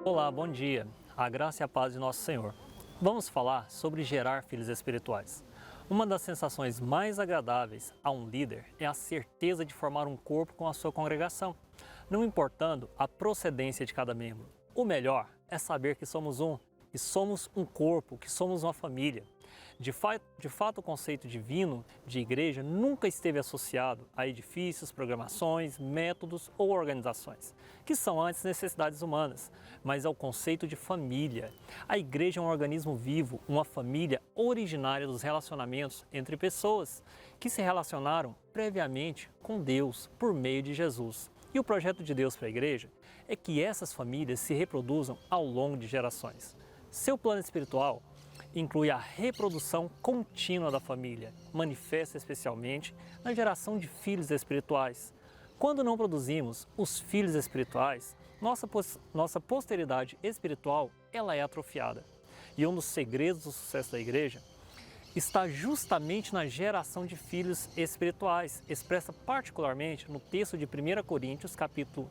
Olá, bom dia. A graça e a paz de nosso Senhor. Vamos falar sobre gerar filhos espirituais. Uma das sensações mais agradáveis a um líder é a certeza de formar um corpo com a sua congregação, não importando a procedência de cada membro. O melhor é saber que somos um, que somos um corpo, que somos uma família. De fato, o conceito divino de igreja nunca esteve associado a edifícios, programações, métodos ou organizações, que são antes necessidades humanas, mas ao conceito de família. A igreja é um organismo vivo, uma família originária dos relacionamentos entre pessoas que se relacionaram previamente com Deus por meio de Jesus. E o projeto de Deus para a igreja é que essas famílias se reproduzam ao longo de gerações. Seu plano espiritual inclui a reprodução contínua da família, manifesta especialmente na geração de filhos espirituais. Quando não produzimos os filhos espirituais, nossa posteridade espiritual ela é atrofiada. E um dos segredos do sucesso da igreja está justamente na geração de filhos espirituais, expressa particularmente no texto de 1 Coríntios, capítulo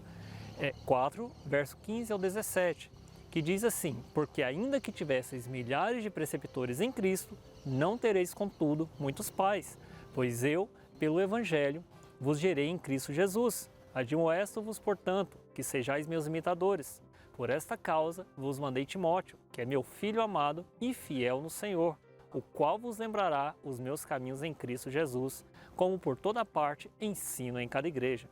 4, verso 15 ao 17, que diz assim: porque ainda que tivesseis milhares de preceptores em Cristo, não tereis contudo muitos pais, pois eu, pelo Evangelho, vos gerei em Cristo Jesus. Admoesto-vos, portanto, que sejais meus imitadores. Por esta causa vos mandei Timóteo, que é meu filho amado e fiel no Senhor, o qual vos lembrará os meus caminhos em Cristo Jesus, como por toda parte ensino em cada igreja.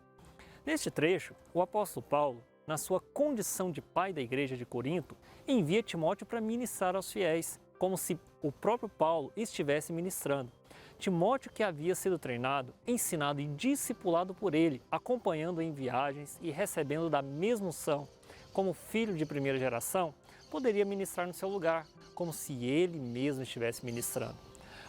Neste trecho, o apóstolo Paulo, na sua condição de pai da igreja de Corinto, envia Timóteo para ministrar aos fiéis, como se o próprio Paulo estivesse ministrando. Timóteo, que havia sido treinado, ensinado e discipulado por ele, acompanhando em viagens e recebendo da mesma unção, como filho de primeira geração, poderia ministrar no seu lugar, como se ele mesmo estivesse ministrando.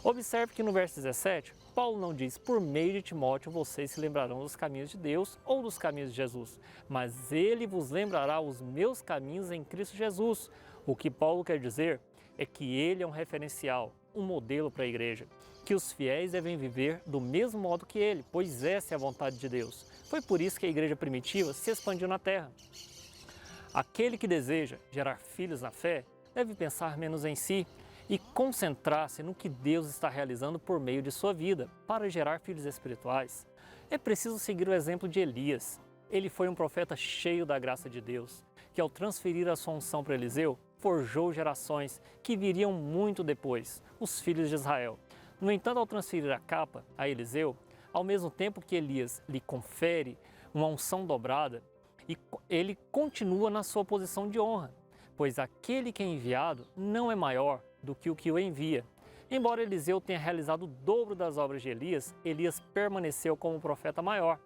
Observe que no verso 17, Paulo não diz: por meio de Timóteo vocês se lembrarão dos caminhos de Deus ou dos caminhos de Jesus, mas ele vos lembrará os meus caminhos em Cristo Jesus. O que Paulo quer dizer é que ele é um referencial, um modelo para a igreja, que os fiéis devem viver do mesmo modo que ele, pois essa é a vontade de Deus. Foi por isso que a igreja primitiva se expandiu na terra. Aquele que deseja gerar filhos na fé deve pensar menos em si e concentrar-se no que Deus está realizando por meio de sua vida. Para gerar filhos espirituais, é preciso seguir o exemplo de Elias. Ele foi um profeta cheio da graça de Deus, que ao transferir a sua unção para Eliseu, forjou gerações que viriam muito depois, os filhos de Israel. No entanto, ao transferir a capa a Eliseu, ao mesmo tempo que Elias lhe confere uma unção dobrada, ele continua na sua posição de honra, pois aquele que é enviado não é maior do que o que o envia. Embora Eliseu tenha realizado o dobro das obras de Elias, Elias permaneceu como profeta maior.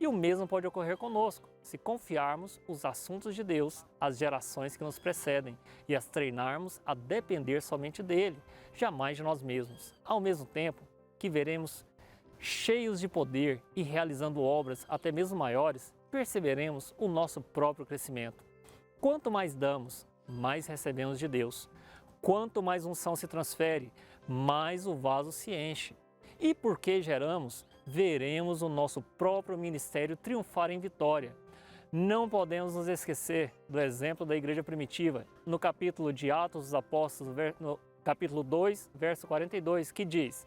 E o mesmo pode ocorrer conosco, se confiarmos os assuntos de Deus às gerações que nos precedem e as treinarmos a depender somente dele, jamais de nós mesmos. Ao mesmo tempo que veremos cheios de poder e realizando obras até mesmo maiores, perceberemos o nosso próprio crescimento. Quanto mais damos, mais recebemos de Deus. Quanto mais unção se transfere, mais o vaso se enche. E porque geramos, veremos o nosso próprio ministério triunfar em vitória. Não podemos nos esquecer do exemplo da igreja primitiva, no capítulo de Atos dos Apóstolos, no capítulo 2, verso 42, que diz: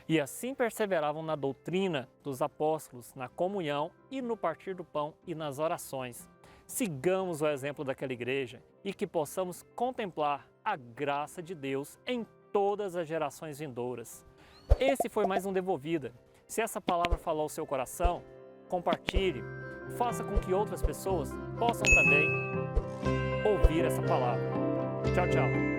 e assim perseveravam na doutrina dos apóstolos, na comunhão e no partir do pão e nas orações. Sigamos o exemplo daquela igreja e que possamos contemplar a graça de Deus em todas as gerações vindouras. Esse foi mais um Devolvida. Se essa palavra falou ao seu coração, compartilhe, faça com que outras pessoas possam também ouvir essa palavra. Tchau, tchau.